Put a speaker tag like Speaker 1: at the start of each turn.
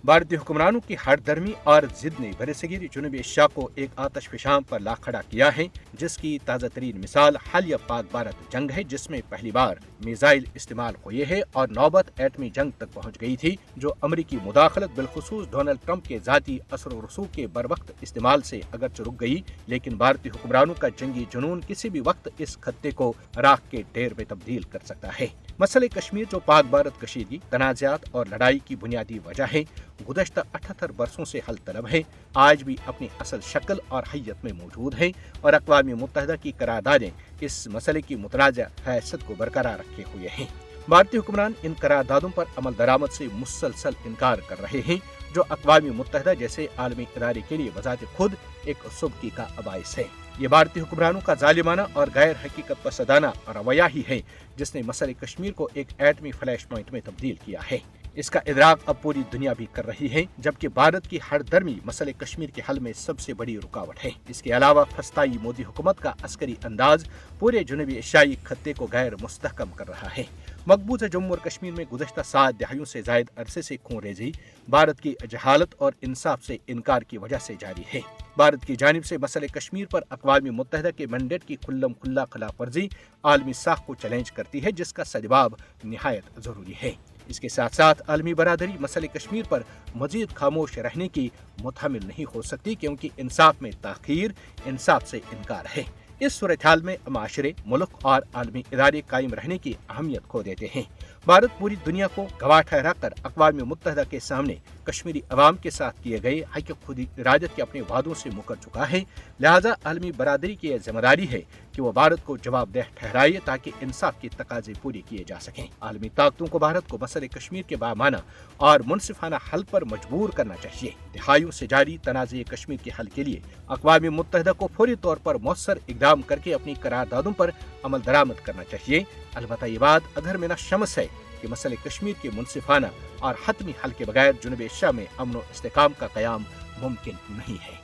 Speaker 1: भारतीय हुक्मरानों की हर दरमी और जिद ने बरसगीर जनूबी एशिया को एक आतश फिशां पर ला खड़ा किया है, जिसकी ताज़ा तरीन मिसाल हालिया पाक भारत जंग है, जिसमें पहली बार मिसाइल इस्तेमाल हुए हैं और नौबत एटमी जंग तक पहुंच गई थी, जो अमरीकी मुदाखलत बिलखुसूस डोनाल्ड ट्रंप के जाती असर व रसूख के बरवक्त इस्तेमाल से अगरचे रुक गई, लेकिन भारतीय हुक्मरानों का जंगी जुनून किसी भी वक्त इस खत्ते को राख के ढेर में तब्दील कर सकता है। मसले कश्मीर, जो पाक भारत कशीदगी, तनाज़ात और लड़ाई की बुनियादी वजह है, गुज़श्ता 78 बरसों से हल तलब है, आज भी अपनी असल शक्ल और हैयत में मौजूद है और अक़वाम मुत्तहिदा की करारदादें इस मसले की मुतनाज़ा हैसियत को बरकरार रखे हुए हैं। भारतीय हुक्मरान इन करारदादों पर अमल दरामद से मुसलसल इनकार कर रहे हैं, जो अक़वाम मुत्तहिदा जैसे आलमी इदारे के लिए वज़ात खुद एक सुबकी का अबाइस है। ये भारतीय हुक्मरानों का जालिमाना और गैर हकीकत पसंदाना रवैया ही है जिसने मसले कश्मीर को एक एटमी फ्लैश पॉइंट में तब्दील किया है। इसका इदराक अब पूरी दुनिया भी कर रही है, जबकि भारत की हर दरमी मसले कश्मीर के हल में सबसे बड़ी रुकावट है। इसके अलावा फस्ताई मोदी हुकूमत का अस्करी अंदाज पूरे जनूबी एशियाई खत्ते को गैर मुस्तहकम कर रहा है। मकबूजा जम्मू और कश्मीर में गुज़श्ता 7 दहाइयों से जायद अरसे से खून रेजी भारत की जहालत और इंसाफ से इनकार की वजह से जारी है। भारत की जानिब से मसले कश्मीर पर अक़वाम मुत्तहिदा के मैंडेट की खुल्लम खुल्ला खिलाफ वर्जी आलमी साख को चैलेंज करती है, जिसका सजवाब निहायत जरूरी है। इसके साथ साथ आलमी बरादरी मसले कश्मीर पर मजीद खामोश रहने की मुतहमिल नहीं हो सकती, क्योंकि इंसाफ में ताखीर इंसाफ से इनकार है। इस सूरत हाल में माशरे, मुल्क और आलमी इदारे कायम रहने की अहमियत खो देते हैं। भारत पूरी दुनिया को गवाह ठहरा कर अक़वाम मुत्तहिदा के सामने कश्मीरी अवाम के साथ किए गए हक खुद इरादत के अपने वादों से मुकर चुका है। लिहाजा आलमी बरादरी की यह जिम्मेदारी है कि वो भारत को जवाबदेह ठहराए, ताकि इंसाफ के तकाजे पूरे किए जा सकें। आलमी ताकतों को भारत को मसले कश्मीर के बामाना और मुनसिफाना हल पर मजबूर करना चाहिए। दिहाइयों से जारी तनाज़े कश्मीर के हल के लिए अक़वाम मुत्तहिदा को फौरी तौर पर मौसर इक़दाम करके अपनी करारदादों पर अमल दरामद करना चाहिए। अलबत्ता ये बात अधर में न शमस है कि मसले कश्मीर के मुनसिफाना और हतमी हल के बगैर जनूबी एशिया में अमन व इस्तेकाम का क़याम मुमकिन नहीं है।